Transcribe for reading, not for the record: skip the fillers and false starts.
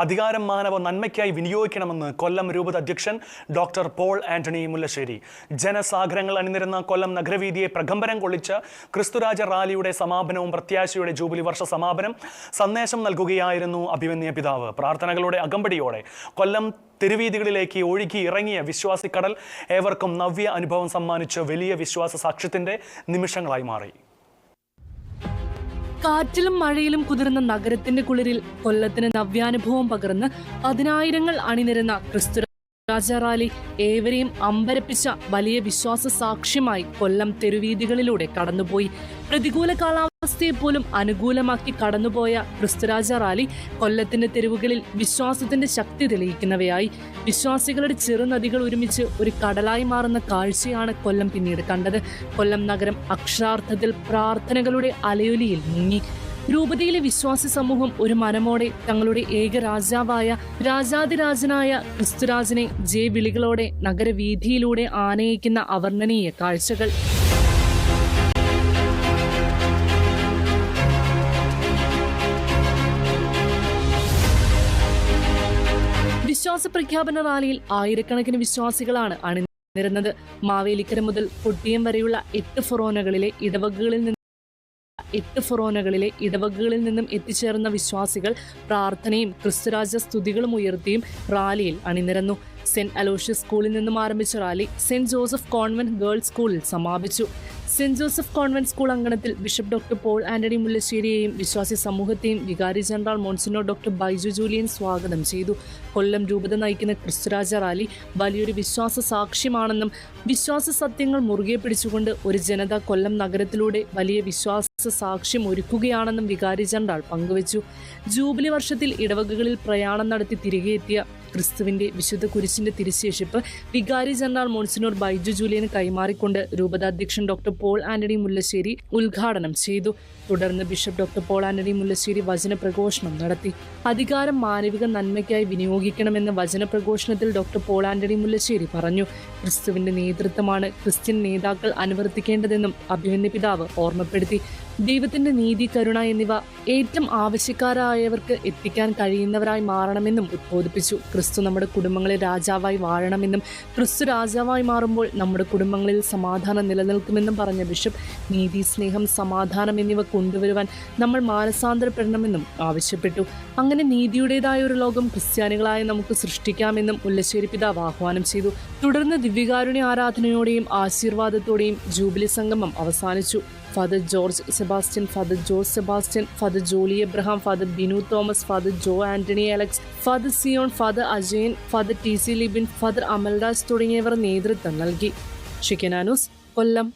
അധികാരം മാനവ നന്മയ്ക്കായി വിനിയോഗിക്കണമെന്ന് കൊല്ലം രൂപത അധ്യക്ഷൻ ഡോക്ടർ പോൾ ആന്റണി മുല്ലശ്ശേരി. ജനസാഗരങ്ങൾ അണിനിരുന്ന കൊല്ലം നഗരവീതിയെ പ്രകമ്പനം കൊള്ളിച്ച് ക്രിസ്തുരാജ റാലിയുടെ സമാപനവും പ്രത്യാശയുടെ ജൂബിലി വർഷ സമാപനം സന്ദേശം നൽകുകയായിരുന്നു അഭിമന്യ പിതാവ്. പ്രാർത്ഥനകളുടെ അകമ്പടിയോടെ കൊല്ലം തെരുവീതികളിലേക്ക് ഒഴുകി ഇറങ്ങിയ വിശ്വാസിക്കടൽ ഏവർക്കും നവ്യ അനുഭവം സമ്മാനിച്ച് വലിയ വിശ്വാസ സാക്ഷ്യത്തിന്റെ നിമിഷങ്ങളായി മാറി. കാറ്റിലും മഴയിലും കുതിർന്ന നഗരത്തിന്റെ കുളിരിൽ കൊല്ലത്തിന് നവ്യാനുഭവം പകർന്ന് പതിനായിരങ്ങൾ അണിനിരുന്ന ക്രിസ്തുരാജ റാലി ഏവരെയും അമ്പരപ്പിച്ച വലിയ വിശ്വാസ സാക്ഷ്യമായി കൊല്ലം തെരുവീതികളിലൂടെ കടന്നുപോയി. പ്രതികൂല കാലാവസ്ഥയെ പോലും അനുകൂലമാക്കി കടന്നുപോയ ക്രിസ്തുരാജ റാലി കൊല്ലത്തിന്റെ തെരുവുകളിൽ വിശ്വാസത്തിന്റെ ശക്തി തെളിയിക്കുന്നവയായി. വിശ്വാസികളുടെ ചെറുനദികൾ ഒരുമിച്ച് ഒരു കടലായി മാറുന്ന കാഴ്ചയാണ് കൊല്ലം പിന്നീട് കണ്ടത്. കൊല്ലം നഗരം അക്ഷരാർത്ഥത്തിൽ പ്രാർത്ഥനകളുടെ അലയൊലിയിൽ മുങ്ങി. രൂപതയിലെ വിശ്വാസി സമൂഹം ഒരു മനമോടെ തങ്ങളുടെ ഏക രാജാവായ രാജാതിരാജനായ ക്രിസ്തുരാജനെ ജയവിളികളോടെ നഗരവീഥിയിലൂടെ ആനയിക്കുന്ന അവർണ്ണനീയ കാഴ്ചകൾ. വിശ്വാസ പ്രഖ്യാപന റാലിയിൽ ആയിരക്കണക്കിന് വിശ്വാസികളാണ് അണിനിരുന്നത്. മാവേലിക്കര മുതൽ കൊട്ടിയം വരെയുള്ള 8 ഫൊറോനകളിലെ നിന്നും എത്തിച്ചേർന്ന വിശ്വാസികൾ പ്രാർത്ഥനയും ക്രിസ്തുരാജ സ്തുതികളും ഉയർത്തിയും റാലിയിൽ അണിനിരന്നു. സെന്റ് അലോഷ്യസ് സ്കൂളിൽ നിന്നും ആരംഭിച്ച rally saint Joseph convent girls സ്കൂളിൽ സമാപിച്ചു. സെന്റ് ജോസഫ് കോൺവെന്റ് സ്കൂൾ അങ്കണത്തിൽ ബിഷപ്പ് ഡോക്ടർ പോൾ ആന്റണി മുല്ലശ്ശേരിയെയും വിശ്വാസി സമൂഹത്തെയും വികാരി general monsignor doctor Baiju Julian സ്വാഗതം ചെയ്തു. കൊല്ലം രൂപത നയിക്കുന്ന ക്രിസ്തുരാജ റാലി വലിയൊരു വിശ്വാസ സാക്ഷ്യമാണെന്നും വിശ്വാസ സത്യങ്ങൾ മുറുകെ പിടിച്ചുകൊണ്ട് ഒരു ജനത കൊല്ലം നഗരത്തിലൂടെ വലിയ വിശ്വാസ സാക്ഷ്യം ഒരുക്കുകയാണെന്നും വികാരി ജനറൽ പങ്കുവച്ചു. ജൂബിലി വർഷത്തിൽ ഇടവകകളിൽ പ്രയാണം നടത്തി തിരികെ എത്തിയ ക്രിസ്തുവിന്റെ വിശുദ്ധ കുരിശിന്റെ തിരുശേഷിപ്പ് വികാരി ജനറൽ മോൺസിനോർ ബൈജു ജൂലിയന് കൈമാറിക്കൊണ്ട് രൂപതാധ്യക്ഷൻ ഡോക്ടർ പോൾ ആന്റണി മുല്ലശ്ശേരി ഉദ്ഘാടനം ചെയ്തു. തുടർന്ന് ബിഷപ്പ് ഡോക്ടർ പോൾ ആന്റണി മുല്ലശ്ശേരി വചനപ്രഘോഷണം നടത്തി. അധികാരം മാനവിക നന്മയ്ക്കായി വിനിയോഗിക്കണമെന്ന വചനപ്രഘോഷണത്തിൽ ഡോക്ടർ പോൾ ആന്റണി മുല്ലശ്ശേരി പറഞ്ഞു. ക്രിസ്തുവിന്റെ നേതൃത്വമാണ് ക്രിസ്ത്യൻ നേതാക്കൾ അനുവർത്തിക്കേണ്ടതെന്നും അഭിമന്യ പിതാവ് ഓർമ്മപ്പെടുത്തി. ദൈവത്തിന്റെ നീതി, കരുണ എന്നിവ ഏറ്റവും ആവശ്യക്കാരായവർക്ക് എത്തിക്കാൻ കഴിയുന്നവരായി മാറണമെന്നും ഉദ്ബോധിപ്പിച്ചു. ക്രിസ്തു നമ്മുടെ കുടുംബങ്ങളിൽ രാജാവായി വാഴണമെന്നും ക്രിസ്തു രാജാവായി മാറുമ്പോൾ നമ്മുടെ കുടുംബങ്ങളിൽ സമാധാനം നിലനിൽക്കുമെന്നും പറഞ്ഞ ബിഷപ്പ് നീതി, സ്നേഹം, സമാധാനം എന്നിവ കൊണ്ടുവരുവാൻ നമ്മൾ മാനസാന്തരപ്പെടണമെന്നും ആവശ്യപ്പെട്ടു. അങ്ങനെ നീതിയുടേതായ ഒരു ലോകം ക്രിസ്ത്യാനികളായ നമുക്ക് സൃഷ്ടിക്കാമെന്നും മുല്ലശ്ശേരി പിതാവ് ആഹ്വാനം ചെയ്തു. തുടർന്ന് ദിവ്യകാരുണ്യ ആരാധനയോടെയും ആശീർവാദത്തോടെയും ജൂബിലി സംഗമം അവസാനിച്ചു. Father George Sebastian, father Jose Sebastian, father Jolly Abraham, father Binu Thomas, father Jo Antony Alex, father Zion, father Ajayan, father T C Libin, father Amaldas തുടങ്ങിയവർ നേതൃത്വം നൽകി. ഷിക്കനാനൂസ്, കൊല്ലം.